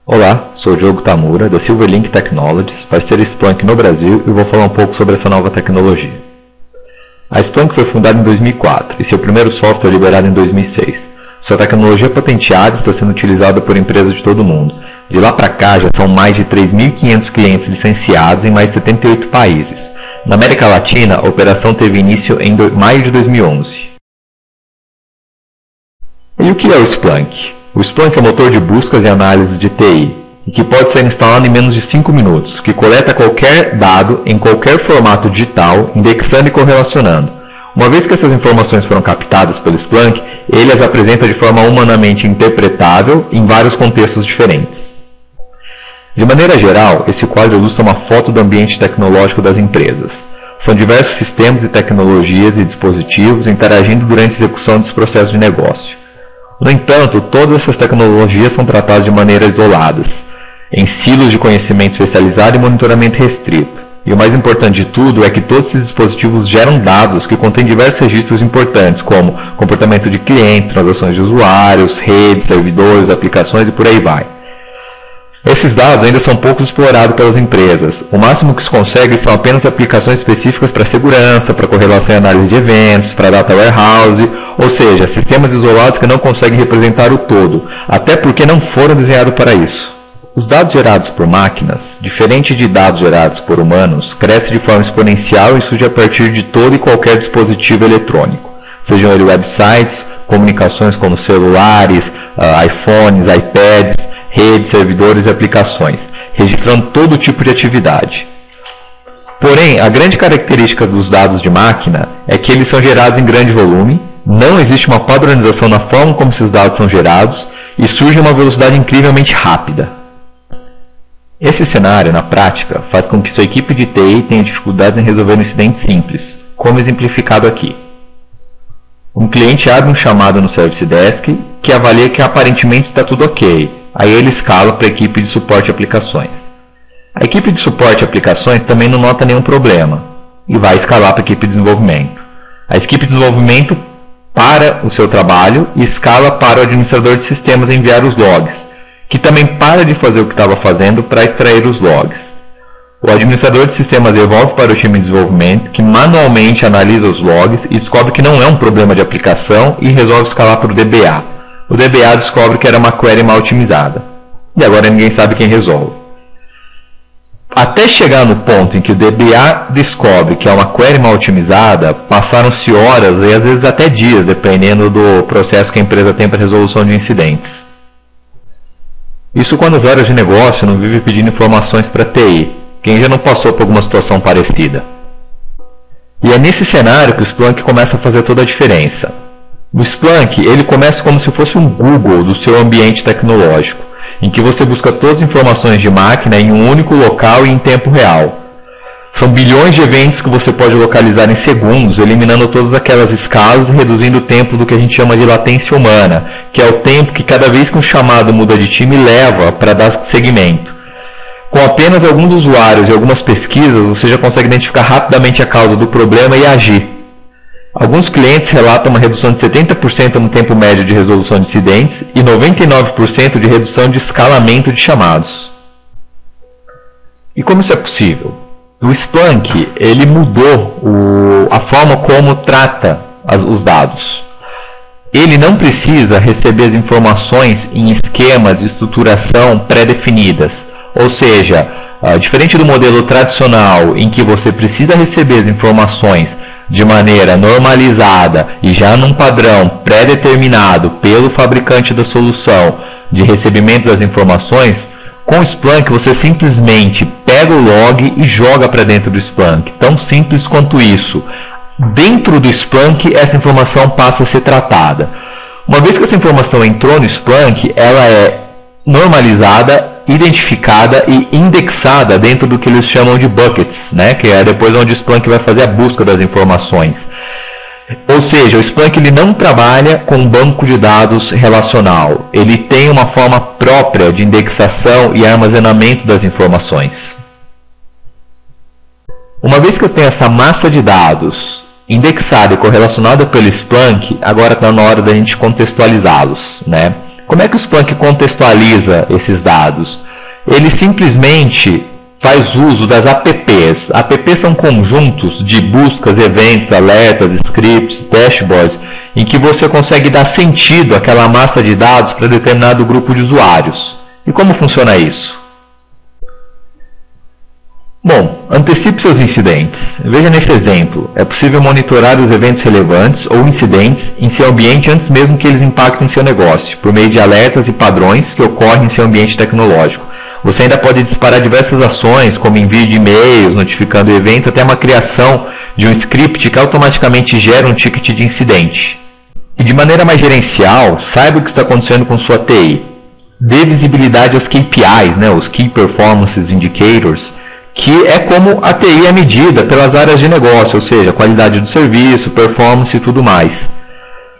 Olá, sou o Diogo Tamura, da Silverlink Technologies, parceira Splunk no Brasil, e vou falar um pouco sobre essa nova tecnologia. A Splunk foi fundada em 2004 e seu primeiro software liberado em 2006. Sua tecnologia patenteada está sendo utilizada por empresas de todo o mundo. De lá para cá já são mais de 3.500 clientes licenciados em mais de 78 países. Na América Latina, a operação teve início em maio de 2011. E o que é o Splunk? O Splunk é um motor de buscas e análises de TI, e que pode ser instalado em menos de 5 minutos, que coleta qualquer dado em qualquer formato digital, indexando e correlacionando. Uma vez que essas informações foram captadas pelo Splunk, ele as apresenta de forma humanamente interpretável em vários contextos diferentes. De maneira geral, esse quadro ilustra uma foto do ambiente tecnológico das empresas. São diversos sistemas e tecnologias e dispositivos interagindo durante a execução dos processos de negócio. No entanto, todas essas tecnologias são tratadas de maneira isoladas, em silos de conhecimento especializado e monitoramento restrito. E o mais importante de tudo é que todos esses dispositivos geram dados que contêm diversos registros importantes, como comportamento de clientes, transações de usuários, redes, servidores, aplicações e por aí vai. Esses dados ainda são pouco explorados pelas empresas. O máximo que se consegue são apenas aplicações específicas para segurança, para correlação e análise de eventos, para data warehouse, ou seja, sistemas isolados que não conseguem representar o todo, até porque não foram desenhados para isso. Os dados gerados por máquinas, diferente de dados gerados por humanos, crescem de forma exponencial e surgem a partir de todo e qualquer dispositivo eletrônico, sejam eles websites, comunicações como celulares, iPhones, iPads, redes, servidores e aplicações, registrando todo tipo de atividade. Porém, a grande característica dos dados de máquina é que eles são gerados em grande volume, não existe uma padronização na forma como esses dados são gerados e surge uma velocidade incrivelmente rápida. Esse cenário, na prática, faz com que sua equipe de TI tenha dificuldades em resolver um incidente simples, como exemplificado aqui. Um cliente abre um chamado no Service Desk que avalia que aparentemente está tudo ok. Aí ele escala para a equipe de suporte de aplicações. A equipe de suporte de aplicações também não nota nenhum problema e vai escalar para a equipe de desenvolvimento. A equipe de desenvolvimento para o seu trabalho e escala para o administrador de sistemas enviar os logs, que também para de fazer o que estava fazendo para extrair os logs. O administrador de sistemas devolve para o time de desenvolvimento, que manualmente analisa os logs e descobre que não é um problema de aplicação e resolve escalar para o DBA. O DBA descobre que era uma query mal otimizada. E agora ninguém sabe quem resolve. Até chegar no ponto em que o DBA descobre que é uma query mal otimizada, passaram-se horas e às vezes até dias, dependendo do processo que a empresa tem para resolução de incidentes. Isso quando as áreas de negócio não vivem pedindo informações para TI. Quem já não passou por alguma situação parecida? E é nesse cenário que o Splunk começa a fazer toda a diferença. O Splunk ele começa como se fosse um Google do seu ambiente tecnológico, em que você busca todas as informações de máquina em um único local e em tempo real. São bilhões de eventos que você pode localizar em segundos, eliminando todas aquelas escalas e reduzindo o tempo do que a gente chama de latência humana, que é o tempo que cada vez que um chamado muda de time leva para dar seguimento. Com apenas alguns usuários e algumas pesquisas, você já consegue identificar rapidamente a causa do problema e agir. Alguns clientes relatam uma redução de 70% no tempo médio de resolução de incidentes e 99% de redução de escalamento de chamados. E como isso é possível? O Splunk ele mudou a forma como trata os dados. Ele não precisa receber as informações em esquemas de estruturação pré-definidas. Ou seja, diferente do modelo tradicional em que você precisa receber as informações de maneira normalizada e já num padrão pré-determinado pelo fabricante da solução de recebimento das informações, com o Splunk você simplesmente pega o log e joga para dentro do Splunk. Tão simples quanto isso. Dentro do Splunk essa informação passa a ser tratada. Uma vez que essa informação entrou no Splunk, ela é normalizada, identificada e indexada dentro do que eles chamam de buckets, né? Que é depois onde o Splunk vai fazer a busca das informações. Ou seja, o Splunk ele não trabalha com um banco de dados relacional. Ele tem uma forma própria de indexação e armazenamento das informações. Uma vez que eu tenho essa massa de dados indexada e correlacionada pelo Splunk, agora está na hora da gente contextualizá-los, né? Como é que o Splunk contextualiza esses dados? Ele simplesmente faz uso das apps. Apps são conjuntos de buscas, eventos, alertas, scripts, dashboards, em que você consegue dar sentido àquela massa de dados para determinado grupo de usuários. E como funciona isso? Bom, antecipe seus incidentes. Veja nesse exemplo. É possível monitorar os eventos relevantes ou incidentes em seu ambiente antes mesmo que eles impactem seu negócio, por meio de alertas e padrões que ocorrem em seu ambiente tecnológico. Você ainda pode disparar diversas ações, como envio de e-mails, notificando o evento, até uma criação de um script que automaticamente gera um ticket de incidente. E de maneira mais gerencial, saiba o que está acontecendo com sua TI. Dê visibilidade aos KPIs, os Key Performance Indicators, que é como a TI é medida pelas áreas de negócio, ou seja, qualidade do serviço, performance e tudo mais.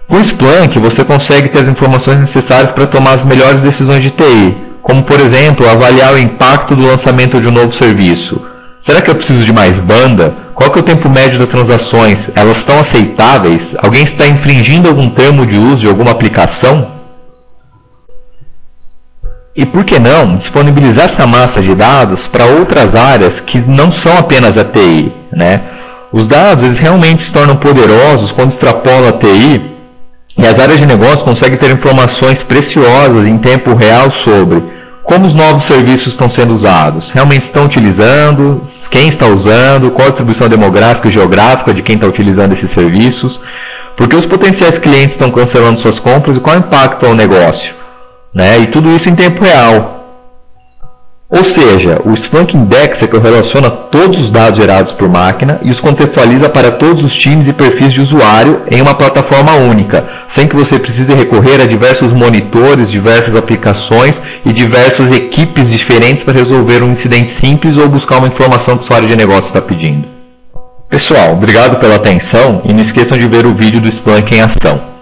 Com o Splunk, você consegue ter as informações necessárias para tomar as melhores decisões de TI, como, por exemplo, avaliar o impacto do lançamento de um novo serviço. Será que eu preciso de mais banda? Qual que é o tempo médio das transações? Elas estão aceitáveis? Alguém está infringindo algum termo de uso de alguma aplicação? E por que não disponibilizar essa massa de dados para outras áreas que não são apenas a TI, Os dados eles realmente se tornam poderosos quando extrapolam a TI e as áreas de negócio conseguem ter informações preciosas em tempo real sobre como os novos serviços estão sendo usados, realmente estão utilizando, quem está usando, qual a distribuição demográfica e geográfica de quem está utilizando esses serviços, porque os potenciais clientes estão cancelando suas compras e qual é o impacto ao negócio. E tudo isso em tempo real. Ou seja, o Splunk indexa que relaciona todos os dados gerados por máquina e os contextualiza para todos os times e perfis de usuário em uma plataforma única, sem que você precise recorrer a diversos monitores, diversas aplicações e diversas equipes diferentes para resolver um incidente simples ou buscar uma informação que sua área de negócio está pedindo. Pessoal, obrigado pela atenção e não esqueçam de ver o vídeo do Splunk em ação.